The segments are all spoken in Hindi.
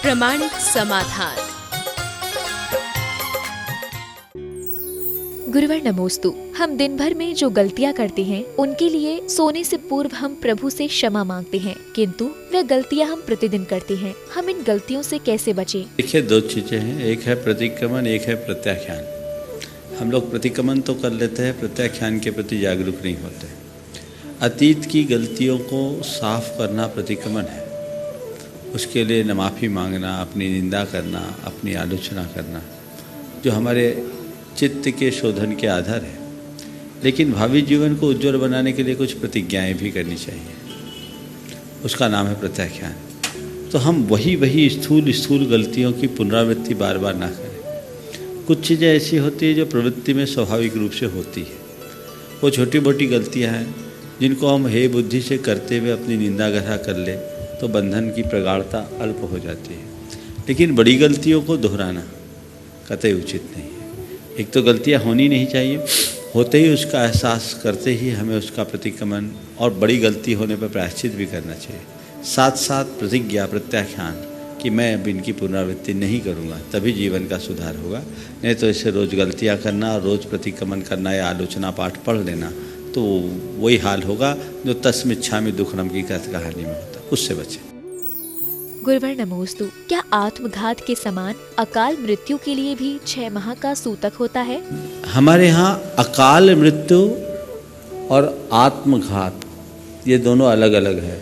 प्रामाणिक समाधान। गुरुवर नमोस्तु। हम दिन भर में जो गलतियाँ करते हैं उनके लिए सोने से पूर्व हम प्रभु से क्षमा मांगते हैं, किंतु वह गलतियाँ हम प्रतिदिन करते हैं। हम इन गलतियों से कैसे बचें? देखिए, दो चीज़ें हैं, एक है प्रतिक्रमण, एक है प्रत्याख्यान। हम लोग प्रतिक्रमण तो कर लेते हैं, प्रत्याख्यान के प्रति जागरूक नहीं होते। अतीत की गलतियों को साफ करना प्रतिक्रमण है। उसके लिए न माफ़ी मांगना, अपनी निंदा करना, अपनी आलोचना करना, जो हमारे चित्त के शोधन के आधार है। लेकिन भावी जीवन को उज्ज्वल बनाने के लिए कुछ प्रतिज्ञाएं भी करनी चाहिए, उसका नाम है प्रत्याख्यान। तो हम वही स्थूल गलतियों की पुनरावृत्ति बार बार ना करें। कुछ चीज़ें ऐसी होती है जो प्रवृत्ति में स्वाभाविक रूप से होती है, वो छोटी मोटी गलतियां हैं जिनको हम हे बुद्धि से करते हुए अपनी निंदा ग्रह कर ले तो बंधन की प्रगाढ़ता अल्प हो जाती है। लेकिन बड़ी गलतियों को दोहराना कतई उचित नहीं है। एक तो गलतियां होनी नहीं चाहिए, होते ही उसका एहसास करते ही हमें उसका प्रतिक्रमण और बड़ी गलती होने पर प्रायश्चित भी करना चाहिए। साथ साथ प्रतिज्ञा, प्रत्याख्यान कि मैं अब इनकी पुनरावृत्ति नहीं करूँगा, तभी जीवन का सुधार होगा। नहीं तो इससे रोज़ गलतियाँ करना, रोज़ प्रतिक्रमण करना या आलोचना पाठ पढ़ लेना, तो वही हाल होगा जो तस्मिच्छामि दुक्खड़म की कहानी में होता। उससे बचें। गुरुवर नमोस्तु। क्या आत्मघात के समान अकाल मृत्यु के लिए भी 6 माह का सूतक होता है? हमारे यहाँ अकाल मृत्यु और आत्मघात ये दोनों अलग अलग है।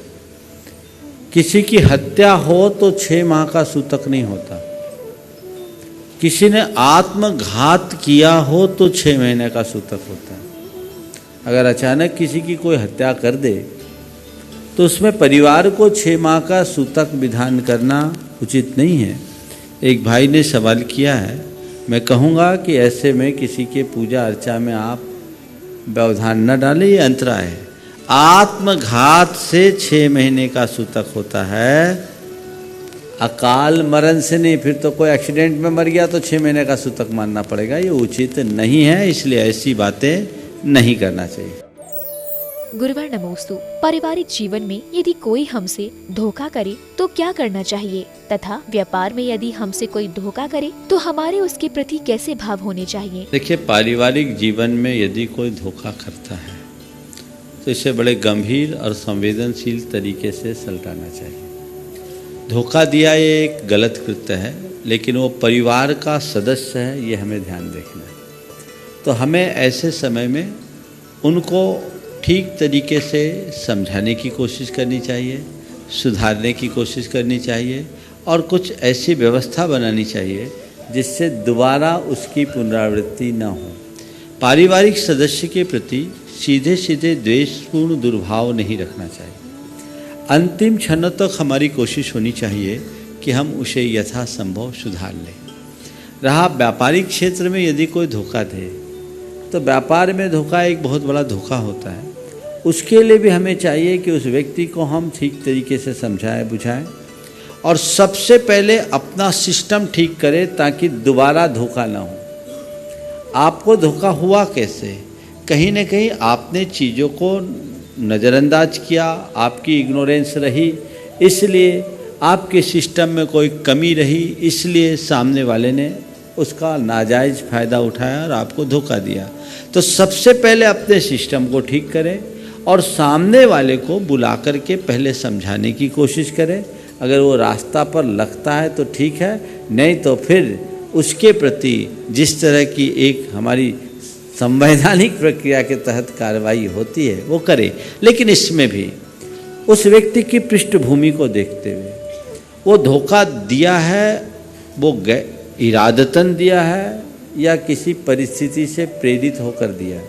किसी की हत्या हो तो 6 माह का सूतक नहीं होता। किसी ने आत्मघात किया हो तो 6 महीने का सूतक होता है। अगर अचानक किसी की कोई हत्या कर दे तो उसमें परिवार को 6 माह का सूतक विधान करना उचित नहीं है। एक भाई ने सवाल किया है, मैं कहूँगा कि ऐसे में किसी के पूजा अर्चा में आप व्यवधान न डालें, ये अंतराय है। आत्मघात से 6 महीने का सूतक होता है, अकाल मरण से नहीं। फिर तो कोई एक्सीडेंट में मर गया तो 6 महीने का सूतक मानना पड़ेगा, ये उचित नहीं है। इसलिए ऐसी बातें नहीं करना चाहिए। गुरुवर नमोस्तु। पारिवारिक जीवन में यदि कोई हमसे धोखा करे तो क्या करना चाहिए, तथा व्यापार में यदि हमसे कोई धोखा करे तो हमारे उसके प्रति कैसे भाव होने चाहिए? देखिए, पारिवारिक जीवन में यदि कोई धोखा करता है तो इसे बड़े गंभीर और संवेदनशील तरीके से सलटाना चाहिए। धोखा दिया ये एक गलत कृत्य है, लेकिन वो परिवार का सदस्य है, ये हमें ध्यान देखना है। तो हमें ऐसे समय में उनको ठीक तरीके से समझाने की कोशिश करनी चाहिए, सुधारने की कोशिश करनी चाहिए और कुछ ऐसी व्यवस्था बनानी चाहिए जिससे दोबारा उसकी पुनरावृत्ति न हो। पारिवारिक सदस्य के प्रति सीधे सीधे द्वेषपूर्ण दुर्भाव नहीं रखना चाहिए। अंतिम क्षणों तक हमारी कोशिश होनी चाहिए कि हम उसे यथासंभव सुधार लें। रहा व्यापारिक क्षेत्र में यदि कोई धोखा दे तो व्यापार में धोखा एक बहुत बड़ा धोखा होता है। उसके लिए भी हमें चाहिए कि उस व्यक्ति को हम ठीक तरीके से समझाएं, बुझाएं और सबसे पहले अपना सिस्टम ठीक करें ताकि दोबारा धोखा ना हो। आपको धोखा हुआ कैसे? कहीं न कहीं आपने चीज़ों को नज़रअंदाज किया, आपकी इग्नोरेंस रही, इसलिए आपके सिस्टम में कोई कमी रही, इसलिए सामने वाले ने उसका नाजायज़ फ़ायदा उठाया और आपको धोखा दिया। तो सबसे पहले अपने सिस्टम को ठीक करें और सामने वाले को बुला कर के पहले समझाने की कोशिश करें। अगर वो रास्ता पर लगता है तो ठीक है, नहीं तो फिर उसके प्रति जिस तरह की एक हमारी संवैधानिक प्रक्रिया के तहत कार्रवाई होती है वो करें। लेकिन इसमें भी उस व्यक्ति की पृष्ठभूमि को देखते हुए, वो धोखा दिया है वो इरादतन दिया है या किसी परिस्थिति से प्रेरित होकर दिया।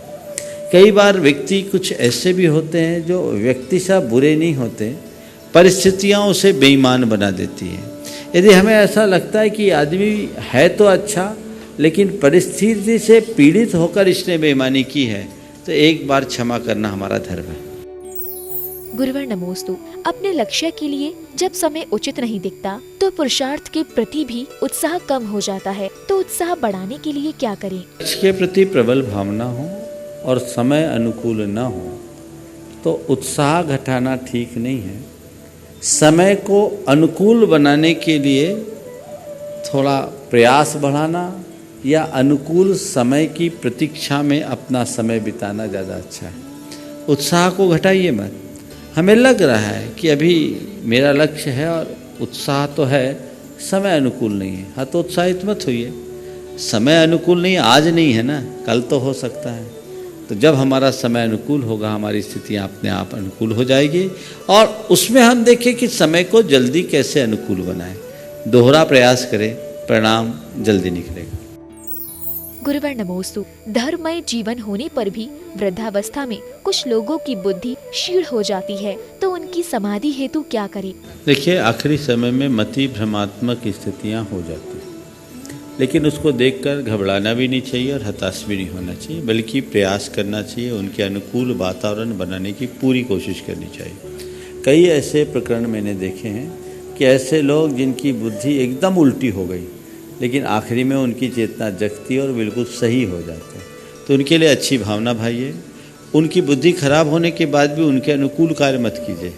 कई बार व्यक्ति कुछ ऐसे भी होते हैं जो व्यक्ति सा बुरे नहीं होते, परिस्थितियां उसे बेईमान बना देती हैं। यदि हमें ऐसा लगता है कि आदमी है तो अच्छा, लेकिन परिस्थिति से पीड़ित होकर इसने बेईमानी की है, तो एक बार क्षमा करना हमारा धर्म है। गुरुवर नमोस्तु। अपने लक्ष्य के लिए जब समय उचित नहीं दिखता तो पुरुषार्थ के प्रति भी उत्साह कम हो जाता है, तो उत्साह बढ़ाने के लिए क्या करें? लक्ष्य के प्रति प्रबल भावना हो और समय अनुकूल न हो तो उत्साह घटाना ठीक नहीं है। समय को अनुकूल बनाने के लिए थोड़ा प्रयास बढ़ाना या अनुकूल समय की प्रतीक्षा में अपना समय बिताना ज़्यादा अच्छा है। उत्साह को घटाइए मत। हमें लग रहा है कि अभी मेरा लक्ष्य है और उत्साह तो है, समय अनुकूल नहीं है, हाँ तो उत्साहित मत होइए। समय अनुकूल नहीं, आज नहीं है ना, कल तो हो सकता है। तो जब हमारा समय अनुकूल होगा, हमारी स्थितियाँ अपने आप अनुकूल हो जाएगी और उसमें हम देखें कि समय को जल्दी कैसे अनुकूल बनाएं। दोहरा प्रयास करें, परिणाम जल्दी निकलेगा। गुरुवर नमोस्तु। धर्ममय जीवन होने पर भी वृद्धावस्था में कुछ लोगों की बुद्धि क्षीण हो जाती है, तो उनकी समाधि हेतु क्या करें? देखिए, आखिरी समय में मति भ्रमात्मक स्थितियाँ हो जाती हैं, लेकिन उसको देखकर घबराना भी नहीं चाहिए और हताश भी नहीं होना चाहिए, बल्कि प्रयास करना चाहिए, उनके अनुकूल वातावरण बनाने की पूरी कोशिश करनी चाहिए। कई ऐसे प्रकरण मैंने देखे हैं कि ऐसे लोग जिनकी बुद्धि एकदम उल्टी हो गई, लेकिन आखिरी में उनकी चेतना जगती है और बिल्कुल सही हो जाते हैं। तो उनके लिए अच्छी भावना भाइये। उनकी बुद्धि खराब होने के बाद भी उनके अनुकूल कार्य मत कीजिए,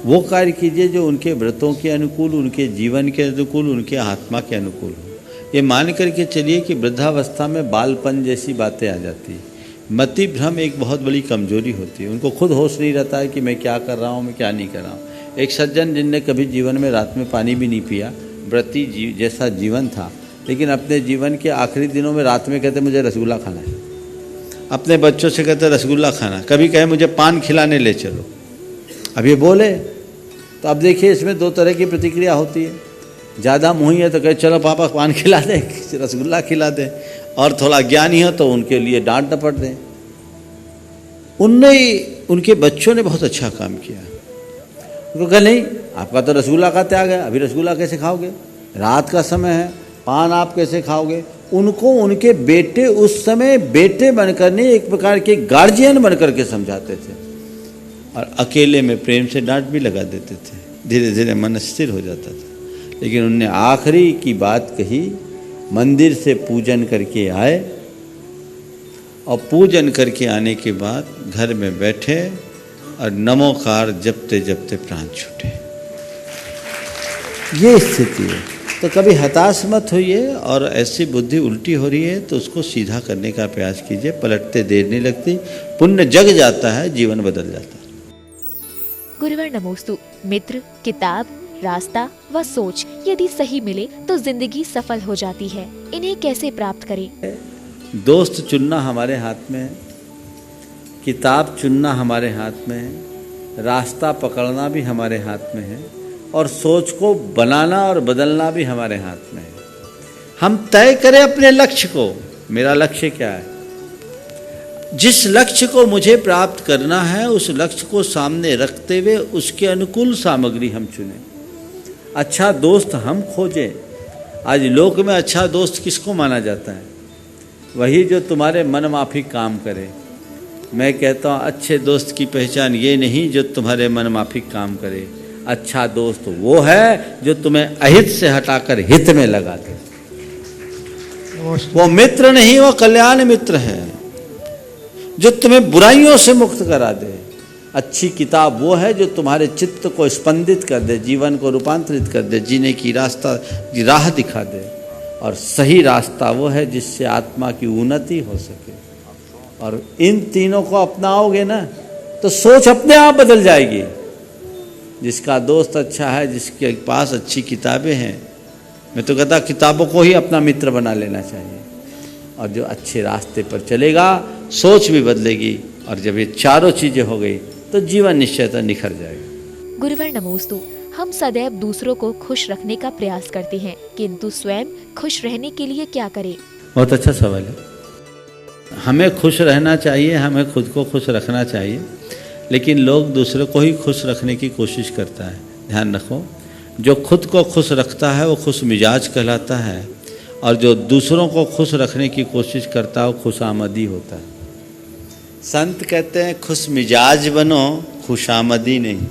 वो कार्य कीजिए जो उनके व्रतों के अनुकूल, उनके जीवन के अनुकूल, उनके आत्मा के अनुकूल हो। ये मान करके चलिए कि वृद्धावस्था में बालपन जैसी बातें आ जाती है। मति भ्रम एक बहुत बड़ी कमजोरी होती है। उनको खुद होश नहीं रहता है कि मैं क्या कर रहा हूँ, मैं क्या नहीं कर रहा हूँ। एक सज्जन जिनने कभी जीवन में रात में पानी भी नहीं पिया, व्रती जैसा जीवन था, लेकिन अपने जीवन के आखिरी दिनों में रात में कहते मुझे रसगुल्ला खाना है। अपने बच्चों से कहते रसगुल्ला खाना, कभी कहे मुझे पान खिलाने ले चलो। अब ये बोले तो अब देखिए इसमें दो तरह की प्रतिक्रिया होती है। ज़्यादा मुँही है तो कहे चलो पापा पान खिला दें, रसगुल्ला खिला दें, और थोड़ा ज्ञानी हो तो उनके लिए डांट डपट दें। उनके बच्चों ने बहुत अच्छा काम किया। उनको कहा नहीं, आपका तो रसगुल्ला का त्याग है, अभी रसगुल्ला कैसे खाओगे, रात का समय है, पान आप कैसे खाओगे। उनको उनके बेटे उस समय बेटे बनकर नहीं, एक प्रकार के गार्जियन बनकर के समझाते थे और अकेले में प्रेम से डांट भी लगा देते थे। धीरे धीरे मन स्थिर हो जाता था। लेकिन उनने आखिरी की बात कही, मंदिर से पूजन करके आए और पूजन करके आने के बाद घर में बैठे और नमोकार जपते जपते प्राण छूटे। ये स्थिति है। तो कभी हताश मत होइए, और ऐसी बुद्धि उल्टी हो रही है तो उसको सीधा करने का प्रयास कीजिए। पलटते देर नहीं लगती, पुण्य जग जाता है, जीवन बदल जाता है। गुरुवर नमोस्तु। मित्र, किताब, रास्ता व सोच यदि सही मिले तो जिंदगी सफल हो जाती है। इन्हें कैसे प्राप्त करें? दोस्त चुनना हमारे हाथ में है, किताब चुनना हमारे हाथ में है, रास्ता पकड़ना भी हमारे हाथ में है, और सोच को बनाना और बदलना भी हमारे हाथ में है। हम तय करें अपने लक्ष्य को। मेरा लक्ष्य क्या है? जिस लक्ष्य को मुझे प्राप्त करना है उस लक्ष्य को सामने रखते हुए उसके अनुकूल सामग्री हम चुनें। अच्छा दोस्त हम खोजें। आज लोक में अच्छा दोस्त किसको माना जाता है? वही जो तुम्हारे मन माफिक काम करे। मैं कहता हूँ अच्छे दोस्त की पहचान ये नहीं जो तुम्हारे मन माफिक काम करे। अच्छा दोस्त वो है जो तुम्हें अहित से हटाकर हित में लगा दे। वो मित्र नहीं, वो कल्याण मित्र है जो तुम्हें बुराइयों से मुक्त करा दे। अच्छी किताब वो है जो तुम्हारे चित्त को स्पंदित कर दे, जीवन को रूपांतरित कर दे, जीने की राह दिखा दे। और सही रास्ता वो है जिससे आत्मा की उन्नति हो सके। और इन तीनों को अपनाओगे ना तो सोच अपने आप बदल जाएगी। जिसका दोस्त अच्छा है, जिसके पास अच्छी किताबें हैं, मैं तो कहता किताबों को ही अपना मित्र बना लेना चाहिए। और जो अच्छे रास्ते पर चलेगा सोच भी बदलेगी, और जब ये चारों चीज़ें हो गई तो जीवन निश्चयतः निखर जाएगा। गुरुवर नमोस्तु। हम सदैव दूसरों को खुश रखने का प्रयास करते हैं, किंतु स्वयं खुश रहने के लिए क्या करें? बहुत अच्छा सवाल है। हमें खुश रहना चाहिए, हमें खुद को खुश रखना चाहिए, लेकिन लोग दूसरों को ही खुश रखने की कोशिश करता है। ध्यान रखो, जो खुद को खुश रखता है वो खुश मिजाज कहलाता है, और जो दूसरों को खुश रखने की कोशिश करता है वो खुशामदी होता है। संत कहते हैं खुश मिजाज बनो, खुशामदी नहीं।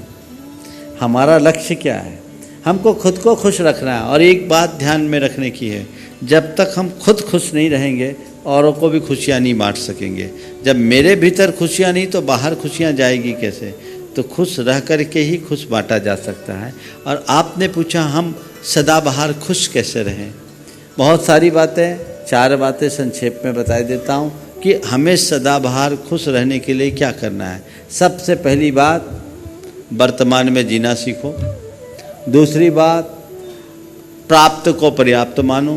हमारा लक्ष्य क्या है? हमको खुद को खुश रखना है। और एक बात ध्यान में रखने की है, जब तक हम खुद खुश नहीं रहेंगे औरों को भी खुशियाँ नहीं बांट सकेंगे। जब मेरे भीतर खुशियाँ नहीं तो बाहर खुशियाँ जाएगी कैसे? तो खुश रह कर के ही खुश बांटा जा सकता है। और आपने पूछा हम सदाबहार खुश कैसे रहें। बहुत सारी बातें, 4 बातें संक्षेप में बता देता हूँ कि हमें सदाबहार खुश रहने के लिए क्या करना है। सबसे पहली बात, वर्तमान में जीना सीखो। दूसरी बात, प्राप्त को पर्याप्त मानो।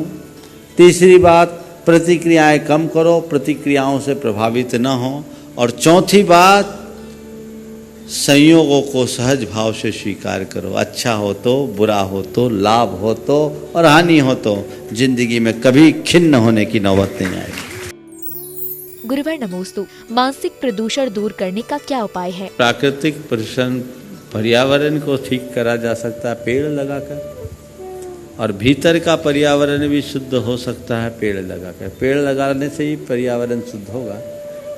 तीसरी बात, प्रतिक्रियाएं कम करो, प्रतिक्रियाओं से प्रभावित न हो। और चौथी बात, संयोगों को सहज भाव से स्वीकार करो। अच्छा हो तो, बुरा हो तो, लाभ हो तो और हानि हो तो जिंदगी में कभी खिन्न होने की नौबत नहीं आएगी। गुरुवर नमोस्तु। मानसिक प्रदूषण दूर करने का क्या उपाय है? प्राकृतिक प्रदूषण, पर्यावरण को ठीक करा जा सकता है पेड़ लगाकर, और भीतर का पर्यावरण भी शुद्ध हो सकता है पेड़ लगाकर। पेड़ लगाने से ही पर्यावरण शुद्ध होगा।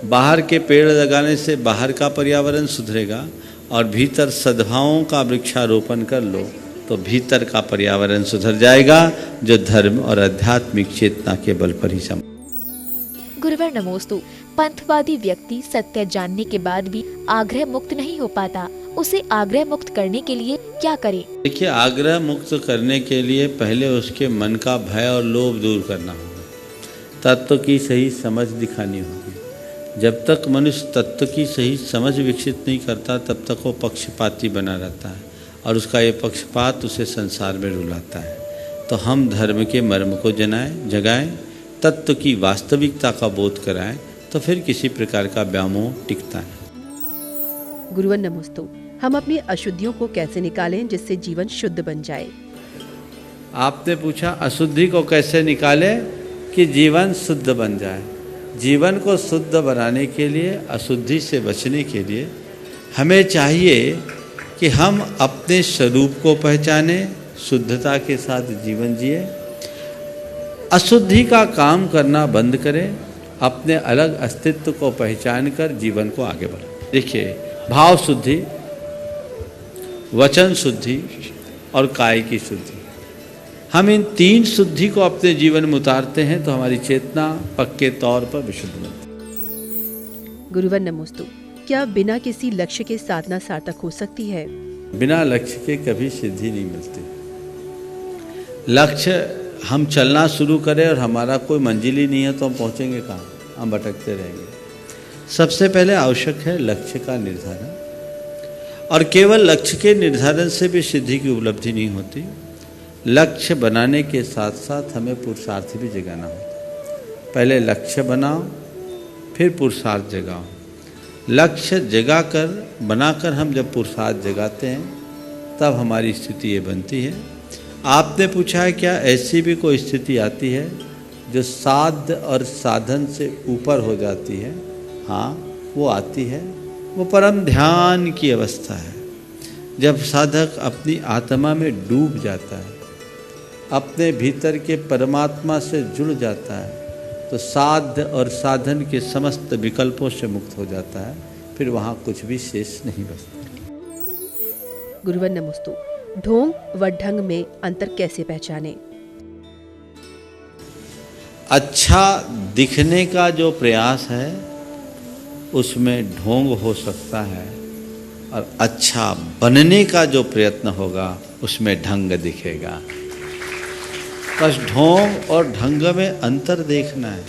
बाहर के पेड़ लगाने से बाहर का पर्यावरण सुधरेगा, और भीतर सद्भावों का वृक्षारोपण कर लो तो भीतर का पर्यावरण सुधर जाएगा, जो धर्म और आध्यात्मिक चेतना के बल पर ही संभव। गुरुवर नमोस्तु। पंथवादी व्यक्ति सत्य जानने के बाद भी आग्रह मुक्त नहीं हो पाता, उसे आग्रह मुक्त करने के लिए क्या करे? देखिए, आग्रह मुक्त करने के लिए पहले उसके मन का भय और लोभ दूर करना होगा, तत्व की सही समझ दिखानी होगी। जब तक मनुष्य तत्व की सही समझ विकसित नहीं करता तब तक वो पक्षपाती बना रहता है, और उसका ये पक्षपात उसे संसार में रुलाता है। तो हम धर्म के मर्म को जगाएं, तत्व की वास्तविकता का बोध कराएं, तो फिर किसी प्रकार का व्यामोह टिकता है। गुरुवर नमोस्तु। हम अपनी अशुद्धियों को कैसे निकालें जिससे जीवन शुद्ध बन जाए? आपने पूछा अशुद्धि को कैसे निकालें कि जीवन शुद्ध बन जाए। जीवन को शुद्ध बनाने के लिए, अशुद्धि से बचने के लिए हमें चाहिए कि हम अपने स्वरूप को पहचानें, शुद्धता के साथ जीवन जिए, अशुद्धि का काम करना बंद करें, अपने अलग अस्तित्व को पहचान कर जीवन को आगे बढ़ाएं। देखिए, भाव शुद्धि, वचन शुद्धि और काय की शुद्धि, हम इन 3 शुद्धि को अपने जीवन में उतारते हैं तो हमारी चेतना पक्के तौर पर विशुद्ध बनती है। गुरुवर नमोस्तु। क्या बिना किसी लक्ष्य के साधना सार्थक हो सकती है? बिना लक्ष्य के कभी सिद्धि नहीं मिलती। लक्ष्य, हम चलना शुरू करें और हमारा कोई मंजिल ही नहीं है तो हम पहुंचेंगे कहाँ? हम भटकते रहेंगे। सबसे पहले आवश्यक है लक्ष्य का निर्धारण, और केवल लक्ष्य के निर्धारण से भी सिद्धि की उपलब्धि नहीं होती। लक्ष्य बनाने के साथ साथ हमें पुरुषार्थ भी जगाना होता है। पहले लक्ष्य बनाओ, फिर पुरुषार्थ जगाओ। लक्ष्य जगाकर, बनाकर हम जब पुरुषार्थ जगाते हैं तब हमारी स्थिति ये बनती है। आपने पूछा है क्या ऐसी भी कोई स्थिति आती है जो साध्य और साधन से ऊपर हो जाती है? हाँ, वो आती है। वो परम ध्यान की अवस्था है, जब साधक अपनी आत्मा में डूब जाता है, अपने भीतर के परमात्मा से जुड़ जाता है, तो साध्य और साधन के समस्त विकल्पों से मुक्त हो जाता है। फिर वहाँ कुछ भी शेष नहीं बचता। गुरुवर नमोस्तु। ढोंग व ढंग में अंतर कैसे पहचानें? अच्छा दिखने का जो प्रयास है उसमें ढोंग हो सकता है, और अच्छा बनने का जो प्रयत्न होगा उसमें ढंग दिखेगा। बस ढोंग और ढंग में अंतर देखना है।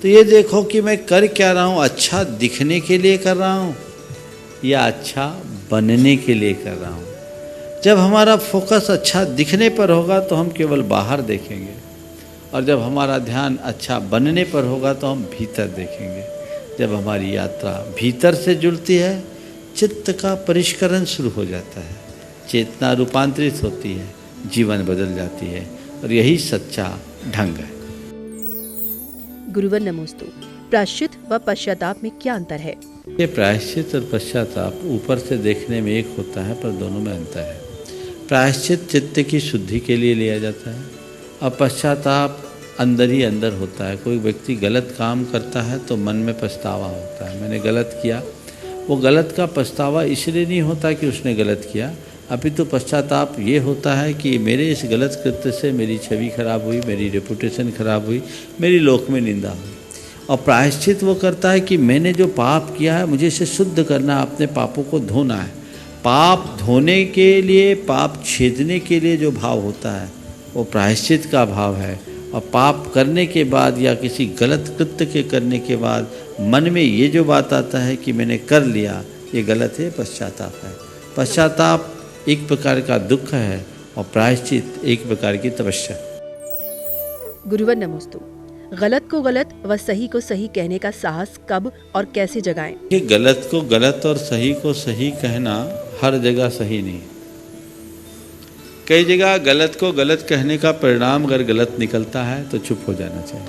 तो ये देखो कि मैं कर क्या रहा हूँ, अच्छा दिखने के लिए कर रहा हूँ या अच्छा बनने के लिए कर रहा हूँ। जब हमारा फोकस अच्छा दिखने पर होगा तो हम केवल बाहर देखेंगे, और जब हमारा ध्यान अच्छा बनने पर होगा तो हम भीतर देखेंगे। जब हमारी यात्रा भीतर से जुड़ती है, चित्त का परिष्करण शुरू हो जाता है, चेतना रूपांतरित होती है, जीवन बदल जाती है, और यही सच्चा ढंग है। गुरुवर नमोस्तु। प्रायश्चित व पश्चाताप में क्या अंतर है? ये प्रायश्चित और पश्चाताप ऊपर से देखने में एक होता है, पर दोनों में अंतर है। प्रायश्चित चित्त की शुद्धि के लिए लिया जाता है, और पश्चाताप अंदर ही अंदर होता है। कोई व्यक्ति गलत काम करता है तो मन में पछतावा होता है, मैंने गलत किया। वो गलत का पछतावा इसलिए नहीं होता कि उसने गलत किया, अपितु पश्चाताप ये होता है कि मेरे इस गलत कृत्य से मेरी छवि खराब हुई, मेरी रेपुटेशन खराब हुई, मेरी लोक में निंदा हुई। और प्रायश्चित वो करता है कि मैंने जो पाप किया है मुझे इसे शुद्ध करना है, अपने पापों को धोना है। पाप धोने के लिए, पाप छेदने के लिए जो भाव होता है वो प्रायश्चित का भाव है। और पाप करने के बाद या किसी गलत कृत्य के करने के बाद मन में ये जो बात आता है कि मैंने कर लिया, ये गलत है, पश्चाताप है। पश्चाताप एक प्रकार का दुख है और प्रायश्चित एक प्रकार की तपस्या। गुरुवर नमोस्तु। गलत को गलत व सही को सही कहने का साहस कब और कैसे जगाएं? कि गलत को गलत और सही को सही कहना हर जगह सही नहीं। कई जगह गलत को गलत कहने का परिणाम अगर गलत निकलता है तो चुप हो जाना चाहिए,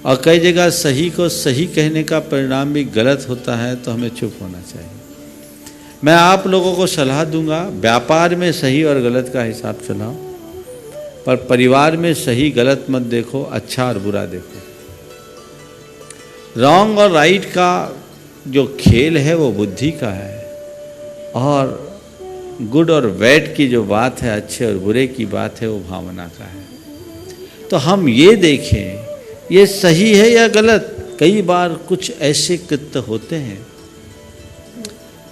और कई जगह सही को सही कहने का परिणाम भी गलत होता है तो हमें चुप होना चाहिए। मैं आप लोगों को सलाह दूंगा, व्यापार में सही और गलत का हिसाब चलाओ, पर परिवार में सही गलत मत देखो, अच्छा और बुरा देखो। रॉन्ग और राइट का जो खेल है वो बुद्धि का है, और गुड और बैड की जो बात है, अच्छे और बुरे की बात है, वो भावना का है। तो हम ये देखें ये सही है या गलत। कई बार कुछ ऐसे कृत्य होते हैं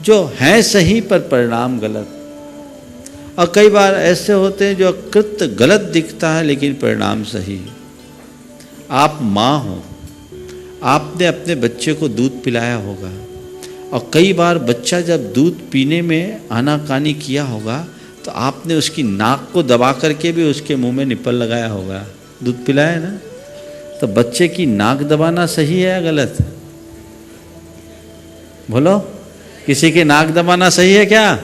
जो हैं सही पर परिणाम गलत, और कई बार ऐसे होते हैं जो कृत्य गलत दिखता है लेकिन परिणाम सही। आप माँ हो, आपने अपने बच्चे को दूध पिलाया होगा, और कई बार बच्चा जब दूध पीने में आनाकानी किया होगा तो आपने उसकी नाक को दबा करके भी उसके मुंह में निप्पल लगाया होगा। दूध पिलाया है ना, तो बच्चे की नाक दबाना सही है या गलत? बोलो, किसी की नाक दबाना सही है क्या?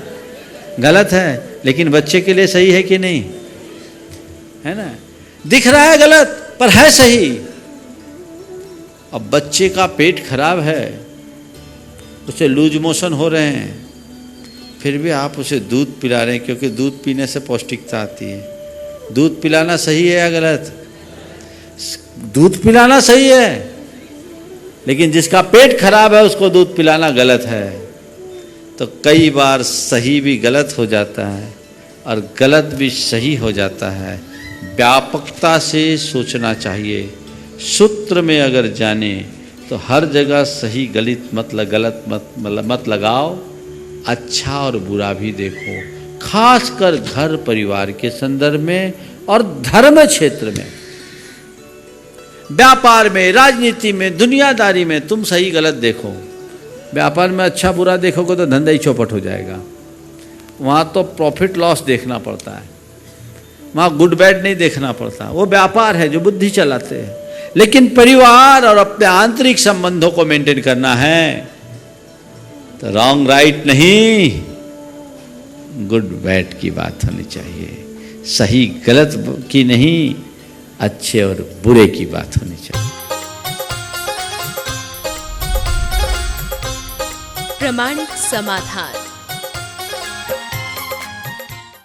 गलत है। लेकिन बच्चे के लिए सही है कि नहीं? है ना, दिख रहा है गलत पर है सही। अब बच्चे का पेट खराब है, उसे लूज मोशन हो रहे हैं, फिर भी आप उसे दूध पिला रहे हैं, क्योंकि दूध पीने से पौष्टिकता आती है। दूध पिलाना सही है या गलत? दूध पिलाना सही है, लेकिन जिसका पेट खराब है उसको दूध पिलाना गलत है। तो कई बार सही भी गलत हो जाता है और गलत भी सही हो जाता है। व्यापकता से सोचना चाहिए। सूत्र में अगर जाने तो हर जगह सही गलत मत लगाओ, अच्छा और बुरा भी देखो, खासकर घर परिवार के संदर्भ में और धर्म क्षेत्र में। व्यापार में, राजनीति में, दुनियादारी में तुम सही गलत देखो। व्यापार में अच्छा बुरा देखोगे तो धंधा ही चौपट हो जाएगा। वहाँ तो प्रॉफिट लॉस देखना पड़ता है, वहाँ गुड बैड नहीं देखना पड़ता। वो व्यापार है जो बुद्धि चलाते हैं। लेकिन परिवार और अपने आंतरिक संबंधों को मेंटेन करना है तो रॉन्ग राइट नहीं, गुड बैड की बात होनी चाहिए। सही गलत की नहीं, अच्छे और बुरे की बात होनी चाहिए। प्रामाणिक समाधान।